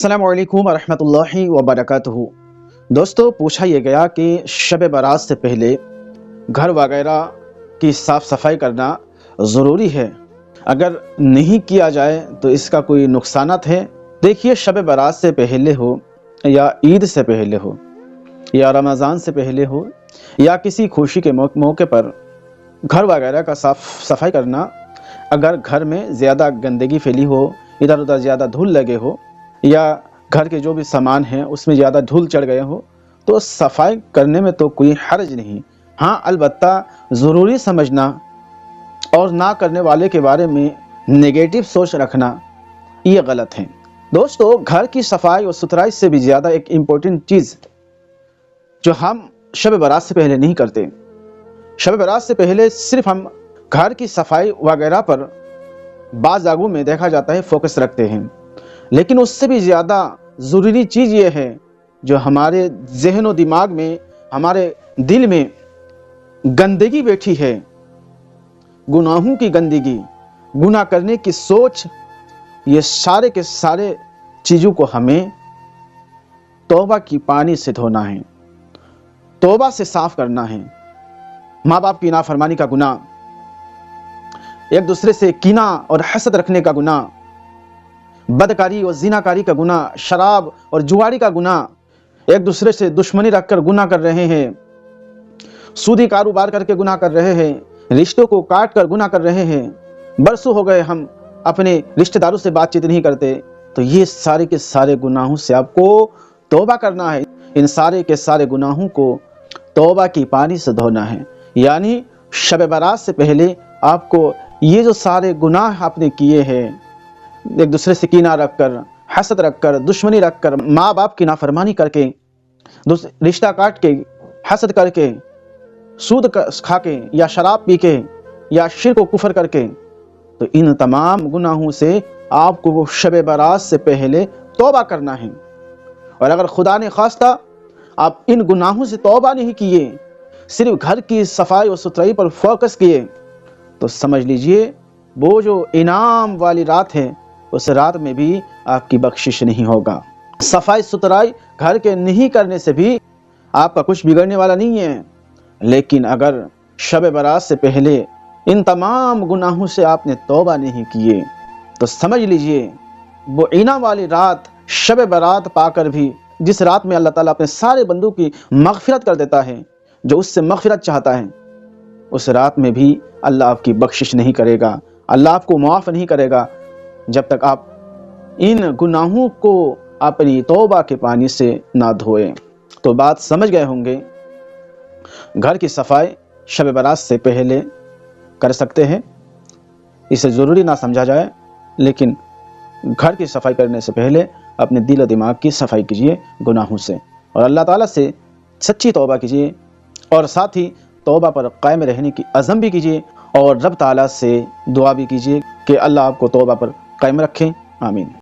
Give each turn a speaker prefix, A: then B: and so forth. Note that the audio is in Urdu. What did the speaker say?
A: السلام علیکم ورحمۃ اللہ وبرکاتہ۔ دوستو، پوچھا یہ گیا کہ شب برات سے پہلے گھر وغیرہ کی صاف صفائی کرنا ضروری ہے؟ اگر نہیں کیا جائے تو اس کا کوئی نقصانات ہے؟ دیکھیے، شب برات سے پہلے ہو یا عید سے پہلے ہو یا رمضان سے پہلے ہو یا کسی خوشی کے موقع پر گھر وغیرہ کا صاف صفائی کرنا، اگر گھر میں زیادہ گندگی پھیلی ہو، ادھر ادھر زیادہ دھول لگے ہو یا گھر کے جو بھی سامان ہیں اس میں زیادہ دھول چڑھ گئے ہو، تو صفائی کرنے میں تو کوئی حرج نہیں۔ ہاں، البتہ ضروری سمجھنا اور نہ کرنے والے کے بارے میں نگیٹو سوچ رکھنا یہ غلط ہے۔ دوستو، گھر کی صفائی اور ستھرائی سے بھی زیادہ ایک امپورٹنٹ چیز جو ہم شب برات سے پہلے نہیں کرتے۔ شب برات سے پہلے صرف ہم گھر کی صفائی وغیرہ پر بعض جگہوں میں دیکھا جاتا ہے فوکس رکھتے ہیں، لیکن اس سے بھی زیادہ ضروری چیز یہ ہے جو ہمارے ذہن و دماغ میں، ہمارے دل میں گندگی بیٹھی ہے، گناہوں کی گندگی، گناہ کرنے کی سوچ، یہ سارے کے سارے چیزوں کو ہمیں توبہ کی پانی سے دھونا ہے، توبہ سے صاف کرنا ہے۔ ماں باپ کی نافرمانی کا گناہ، ایک دوسرے سے کینہ اور حسد رکھنے کا گناہ، بدکاری اور زناکاری کا گناہ، شراب اور جواری کا گناہ، ایک دوسرے سے دشمنی رکھ کر گناہ کر رہے ہیں، سودی کاروبار کر کے گناہ کر رہے ہیں، رشتوں کو کاٹ کر گناہ کر رہے ہیں، برسوں ہو گئے ہم اپنے رشتہ داروں سے بات چیت نہیں کرتے، تو یہ سارے کے سارے گناہوں سے آپ کو توبہ کرنا ہے۔ ان سارے کے سارے گناہوں کو توبہ کی پانی سے دھونا ہے، یعنی شب برات سے پہلے آپ کو یہ جو سارے گناہ آپ نے کیے ہیں، ایک دوسرے سے کینہ رکھ کر، حسد رکھ کر، دشمنی رکھ کر، ماں باپ کی نافرمانی کر کے، رشتہ کاٹ کے، حسد کر کے، سود کھا کے یا شراب پی کے یا شرک و کفر کر کے، تو ان تمام گناہوں سے آپ کو وہ شب برات سے پہلے توبہ کرنا ہے۔ اور اگر خدا نے خواستہ آپ ان گناہوں سے توبہ نہیں کیے، صرف گھر کی صفائی و ستھرائی پر فوکس کیے، تو سمجھ لیجئے وہ جو انعام والی رات ہے، اس رات میں بھی آپ کی بخشش نہیں ہوگا۔ صفائی ستھرائی گھر کے نہیں کرنے سے بھی آپ کا کچھ بگڑنے والا نہیں ہے، لیکن اگر شب برات سے پہلے ان تمام گناہوں سے آپ نے توبہ نہیں کیے، تو سمجھ لیجئے وہ انعام والی رات، شب برات پا کر بھی، جس رات میں اللہ تعالیٰ اپنے سارے بندوں کی مغفرت کر دیتا ہے، جو اس سے مغفرت چاہتا ہے، اس رات میں بھی اللہ آپ کی بخشش نہیں کرے گا، اللہ آپ کو معاف نہیں کرے گا، جب تک آپ ان گناہوں کو اپنی توبہ کے پانی سے نہ دھوئیں۔ تو بات سمجھ گئے ہوں گے، گھر کی صفائی شب برات سے پہلے کر سکتے ہیں، اسے ضروری نہ سمجھا جائے، لیکن گھر کی صفائی کرنے سے پہلے اپنے دل و دماغ کی صفائی کیجیے گناہوں سے، اور اللہ تعالیٰ سے سچی توبہ کیجیے، اور ساتھ ہی توبہ پر قائم رہنے کی عزم بھی کیجیے، اور رب تعالیٰ سے دعا بھی کیجیے کہ اللہ آپ کو توبہ پر قائم رکھیں۔ آمین۔